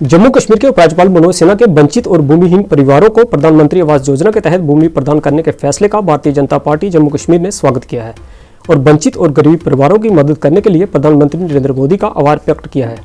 जम्मू कश्मीर के उपराज्यपाल मनोज सिन्हा के वंचित और भूमिहीन परिवारों को प्रधानमंत्री आवास योजना के तहत भूमि प्रदान करने के फैसले का भारतीय जनता पार्टी जम्मू कश्मीर ने स्वागत किया है और वंचित और गरीब परिवारों की मदद करने के लिए प्रधानमंत्री नरेंद्र मोदी का आभार व्यक्त किया है।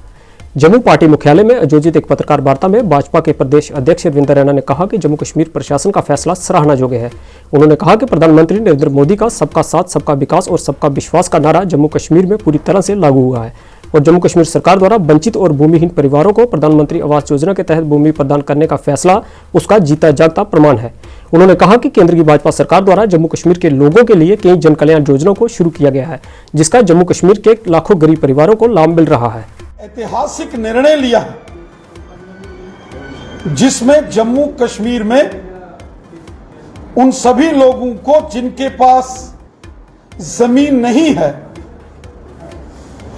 जम्मू पार्टी मुख्यालय में आयोजित एक पत्रकार वार्ता में भाजपा के प्रदेश अध्यक्ष रविंद्र रैना ने कहा कि जम्मू कश्मीर प्रशासन का फैसला सराहना योग्य है। उन्होंने कहा कि प्रधानमंत्री नरेंद्र मोदी का सबका साथ, सबका विकास और सबका विश्वास का नारा जम्मू कश्मीर में पूरी तरह से लागू हुआ है और जम्मू कश्मीर सरकार द्वारा वंचित और भूमिहीन परिवारों को प्रधानमंत्री आवास योजना के तहत भूमि प्रदान करने का फैसला उसका जीता जागता प्रमाण है। उन्होंने कहा कि केंद्र की भाजपा सरकार द्वारा जम्मू कश्मीर के लोगों के लिए कई जन कल्याण योजनाओं को शुरू किया गया है, जिसका जम्मू कश्मीर के लाखों गरीब परिवारों को लाभ मिल रहा है। ऐतिहासिक निर्णय लिया है जिसमें जम्मू कश्मीर में उन सभी लोगों को जिनके पास जमीन नहीं है,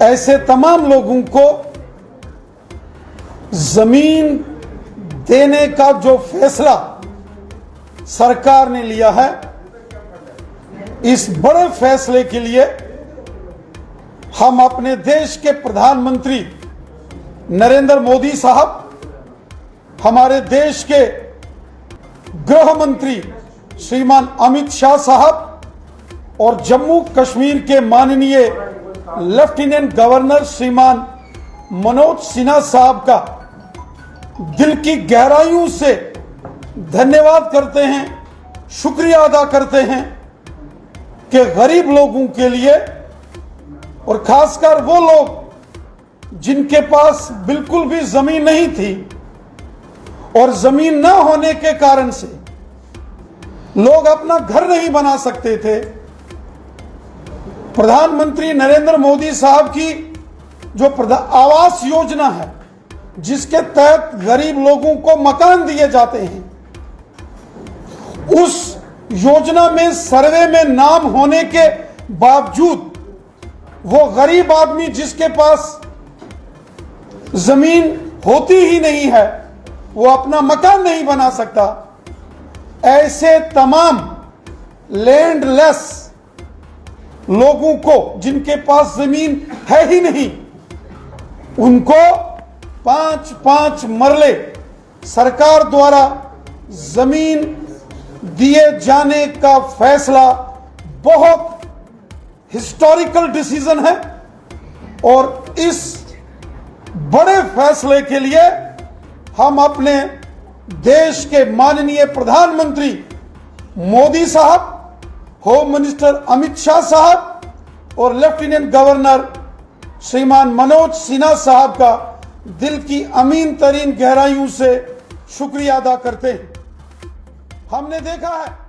ऐसे तमाम लोगों को जमीन देने का जो फैसला सरकार ने लिया है, इस बड़े फैसले के लिए हम अपने देश के प्रधानमंत्री नरेंद्र मोदी साहब, हमारे देश के गृह मंत्री श्रीमान अमित शाह साहब और जम्मू कश्मीर के माननीय लेफ्टिनेंट गवर्नर श्रीमान मनोज सिन्हा साहब का दिल की गहराइयों से धन्यवाद करते हैं, शुक्रिया अदा करते हैं कि गरीब लोगों के लिए और खासकर वो लोग जिनके पास बिल्कुल भी जमीन नहीं थी और जमीन न होने के कारण से लोग अपना घर नहीं बना सकते थे, प्रधानमंत्री नरेंद्र मोदी साहब की जो आवास योजना है, जिसके तहत गरीब लोगों को मकान दिए जाते हैं, उस योजना में सर्वे में नाम होने के बावजूद वो गरीब आदमी जिसके पास जमीन होती ही नहीं है, वो अपना मकान नहीं बना सकता, ऐसे तमाम लैंडलेस लोगों को जिनके पास जमीन है ही नहीं, उनको 5-5 मरले सरकार द्वारा जमीन दिए जाने का फैसला बहुत हिस्टोरिकल डिसीजन है और इस बड़े फैसले के लिए हम अपने देश के माननीय प्रधानमंत्री मोदी साहब, होम मिनिस्टर अमित शाह साहब और लेफ्टिनेंट गवर्नर श्रीमान मनोज सिन्हा साहब का दिल की अमीन तरीन गहराइयों से शुक्रिया अदा करते हैं। हमने देखा है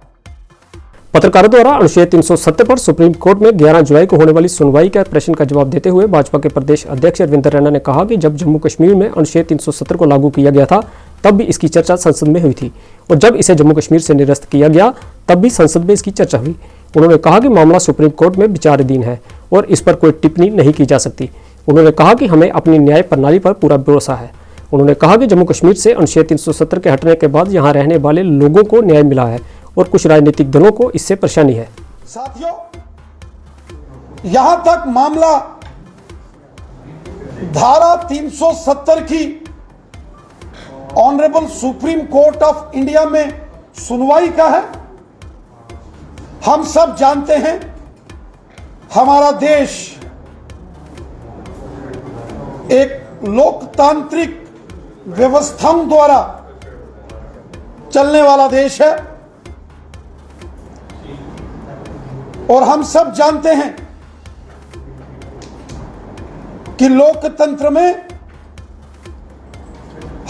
पत्रकारों द्वारा अनुच्छेद 370 पर सुप्रीम कोर्ट में 11 जुलाई को होने वाली सुनवाई का प्रश्न का जवाब देते हुए भाजपा के प्रदेश अध्यक्ष रविंद्र रैना ने कहा कि जब जम्मू कश्मीर में अनुच्छेद 370 को लागू किया गया था तब भी इसकी चर्चा संसद में हुई थी और जब इसे जम्मू कश्मीर से निरस्त किया गया तब भी संसद में इसकी चर्चा हुई। उन्होंने कहा कि मामला सुप्रीम कोर्ट में विचाराधीन है और इस पर कोई टिप्पणी नहीं की जा सकती। उन्होंने कहा कि हमें अपनी न्याय प्रणाली पर पूरा भरोसा है। उन्होंने कहा कि जम्मू कश्मीर से अनुच्छेद 370 के हटने के बाद यहाँ रहने वाले लोगों को न्याय मिला है और कुछ राजनीतिक दलों को इससे परेशानी है। साथियों, यहां तक मामला धारा 370 की honourable supreme court of India में सुनवाई का है। हम सब जानते हैं हमारा देश एक लोकतांत्रिक व्यवस्थाओं द्वारा चलने वाला देश है और हम सब जानते हैं कि लोकतंत्र में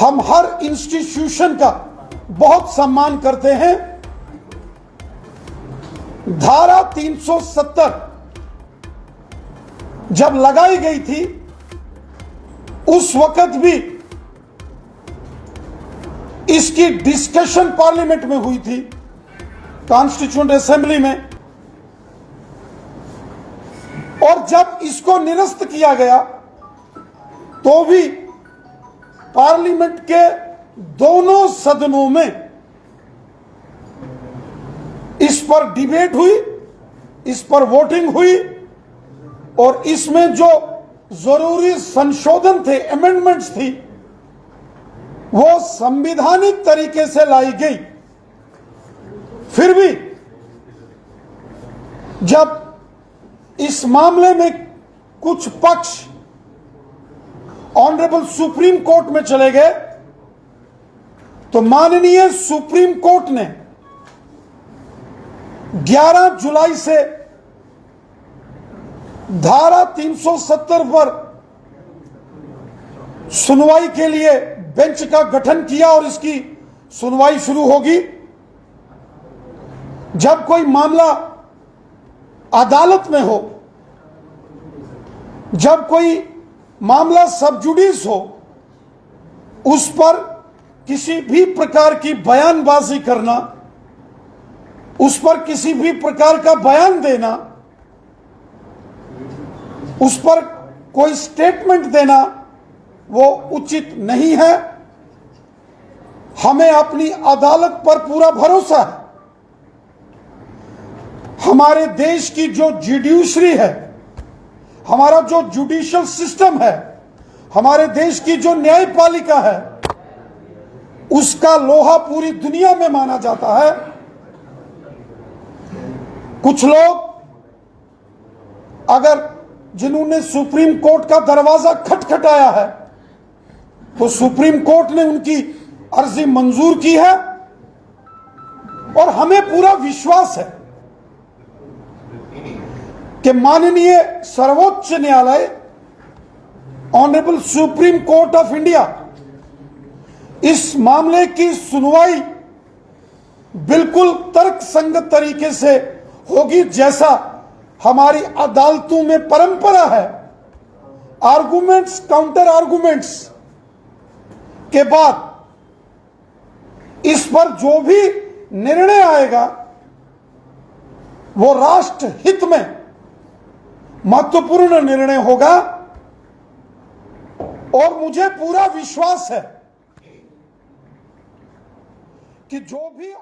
हम हर इंस्टीट्यूशन का बहुत सम्मान करते हैं। धारा 370 जब लगाई गई थी उस वक्त भी इसकी डिस्कशन पार्लियामेंट में हुई थी, कॉन्स्टिट्यूएंट असेंबली में, और जब इसको निरस्त किया गया तो भी पार्लियामेंट के दोनों सदनों में इस पर डिबेट हुई, इस पर वोटिंग हुई और इसमें जो जरूरी संशोधन थे, अमेंडमेंट्स थी, वो संवैधानिक तरीके से लाई गई। फिर भी जब इस मामले में कुछ पक्ष ऑनरेबल सुप्रीम कोर्ट में चले गए तो माननीय सुप्रीम कोर्ट ने 11 जुलाई से धारा 370 पर सुनवाई के लिए बेंच का गठन किया और इसकी सुनवाई शुरू होगी। जब कोई मामला अदालत में हो, जब कोई मामला सब जुडिस हो, उस पर किसी भी प्रकार की बयानबाजी करना, उस पर किसी भी प्रकार का बयान देना, उस पर कोई स्टेटमेंट देना वो उचित नहीं है। हमें अपनी अदालत पर पूरा भरोसा है। हमारे देश की जो जुडिशरी है, हमारा जो जुडिशियल सिस्टम है, हमारे देश की जो न्यायपालिका है, उसका लोहा पूरी दुनिया में माना जाता है। कुछ लोग अगर जिन्होंने सुप्रीम कोर्ट का दरवाजा खटखटाया है तो सुप्रीम कोर्ट ने उनकी अर्जी मंजूर की है और हमें पूरा विश्वास है कि माननीय सर्वोच्च न्यायालय honourable supreme court of India इस मामले की सुनवाई बिल्कुल तर्कसंगत तरीके से होगी, जैसा हमारी अदालतों में परंपरा है। आर्गुमेंट्स काउंटर आर्गुमेंट्स के बाद इस पर जो भी निर्णय आएगा वो राष्ट्र हित में महत्वपूर्ण निर्णय होगा और मुझे पूरा विश्वास है कि जो भी